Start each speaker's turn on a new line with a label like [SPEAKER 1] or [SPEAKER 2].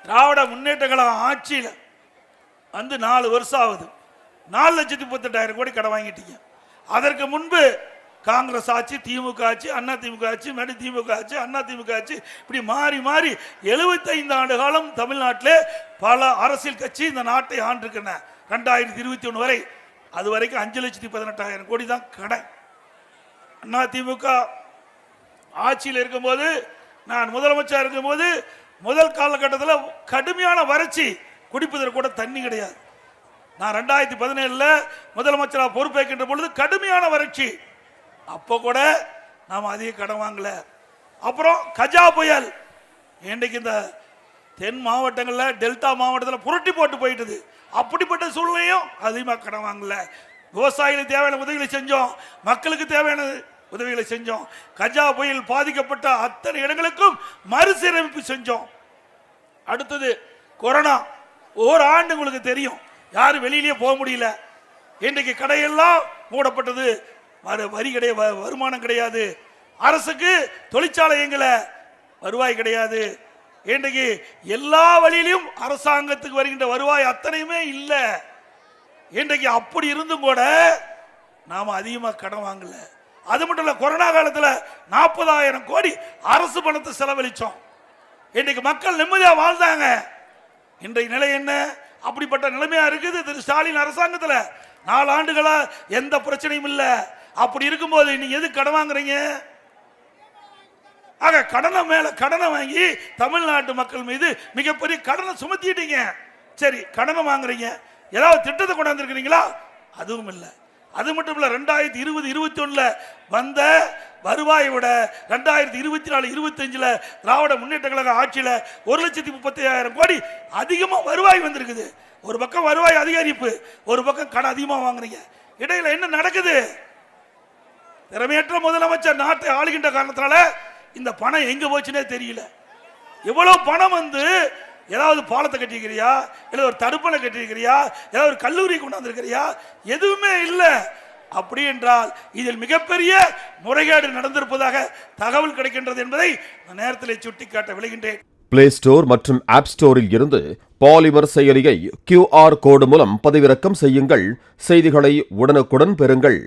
[SPEAKER 1] திராவிட முன்னேற்ற கழகம் ஆட்சியில் வந்து 4 வருஷம் ஆகுது. 4,38,000 கோடி கடன் வாங்கிட்டீங்க. அதற்கு முன்பு காங்கிரஸ் ஆட்சி, திமுக ஆட்சி, அண்ணா திமுக ஆட்சி, மறுபடியும் திமுக ஆட்சி, அண்ணா திமுக ஆட்சி, இப்படி மாறி மாறி 75 ஆண்டு காலம் தமிழ்நாட்டிலே பல அரசியல் கட்சி இந்த நாட்டை ஆண்டிருக்கின்றன. 2021 வரை அது வரைக்கும் 5,18,000 கோடி தான் கடன். அண்ணா திமுக ஆட்சியில் இருக்கும்போது, நான் முதலமைச்சர் இருக்கும்போது முதல் காலகட்டத்தில் கடுமையான வறட்சி, குடிப்பதற்கு கூட தண்ணி கிடையாது. நான் 2017 முதலமைச்சராக பொறுப்பேற்கின்ற பொழுது கடுமையான வறட்சி, அப்போ கூட நாம் அதிக கடன் வாங்கல. அப்புறம் கஜா புயல், இன்றைக்கு இந்த தென் மாவட்டங்களில், டெல்டா மாவட்டத்தில் புரட்டி போட்டு போயிட்டது. அப்படிப்பட்ட சூழ்நிலையும் அதிகமாக கடன் வாங்கல. விவசாயிகளுக்கு தேவையான உதவிகளை செஞ்சோம், மக்களுக்கு தேவையான உதவிகளை செஞ்சோம். கஜா புயல் பாதிக்கப்பட்ட அத்தனை இடங்களுக்கும் மறுசீரமைப்பு செஞ்சோம். அடுத்தது கொரோனா. ஒரு ஆண்டு உங்களுக்கு தெரியும், யாரும் வெளியிலேயே போக முடியல. இன்றைக்கு கடையெல்லாம் மூடப்பட்டது, வரி கிடையாது, வருமானம் கிடையாது. அரசுக்கு தொழிற்சாலை எங்கல, வருவாய் கிடையாது. இன்றைக்கு எல்லா வழியிலும் அரசாங்கத்துக்கு வருகின்ற வருவாய் அத்தனையுமே இல்லை. இன்றைக்கு அப்படி இருந்தும் கூட நாம அதிகமாக கடன் வாங்கல. அது மட்டும் இல்ல, கொரோனா காலத்தில் 40,000 கோடி அரசு பணத்தை செலவழிச்சோம். இன்றைக்கு மக்கள் நிம்மதியாக வாழ்ந்தாங்க. இன்றைய நிலை என்ன? அப்படிப்பட்ட நிலைமையா இருக்குது திரு ஸ்டாலின் அரசாங்கத்தில். 4 ஆண்டுகளா எந்த பிரச்சனையும் இல்லை. அப்படி இருக்கும்போது நீங்க எது கடன் வாங்குறீங்க? ஆக கடனை மேல கடனை வாங்கி தமிழ்நாட்டு மக்கள் மீது மிகப்பெரிய கடனை சுமத்திட்டீங்க. சரி, கடனை வாங்குறீங்க, ஏதாவது திட்டத்தை கொண்டாந்துருக்கிறீங்களா? அதுவும் இல்லை. அது மட்டும் இல்ல, 2020-21 வந்த வருவாயை விட 2024-25 திராவிட முன்னேற்ற கழக ஆட்சியில் 1,35,000 கோடி அதிகமா வருவாய் வந்திருக்குது. ஒரு பக்கம் வருவாய் அதிகரிப்பு, ஒரு பக்கம் கடன் அதிகமா வாங்குறீங்க. இடையில என்ன நடக்குது? திறமையற்ற முதலமைச்சர் நாட்டை ஆளுகின்ற காரணத்தால இந்த பணம் எங்க போச்சுன்னே தெரியல. எவ்வளவு பணம் வந்து ஏதாவது பாலத்தை கட்டியிருக்கிறியா, இல்லை ஒரு தடுப்பணை கட்டியிருக்கிறியா, ஏதாவது ஒரு கல்லூரி கொண்டாந்துருக்கிறியா? எதுவுமே இல்லை. அப்படி என்றால் இதில் மிகப்பெரிய முறைகேடு நடந்திருப்பதாக தகவல் கிடைக்கின்றது என்பதை நான் நேரத்தில் சுட்டிக்காட்ட விளைகின்றேன்.
[SPEAKER 2] பிளே ஸ்டோர் மற்றும் ஆப் ஸ்டோரில் இருந்து பாலிமர் செயலியை QR கோடு மூலம் பதிவிறக்கம் செய்யுங்கள். செய்திகளை உடனுக்குடன் பெறுங்கள்.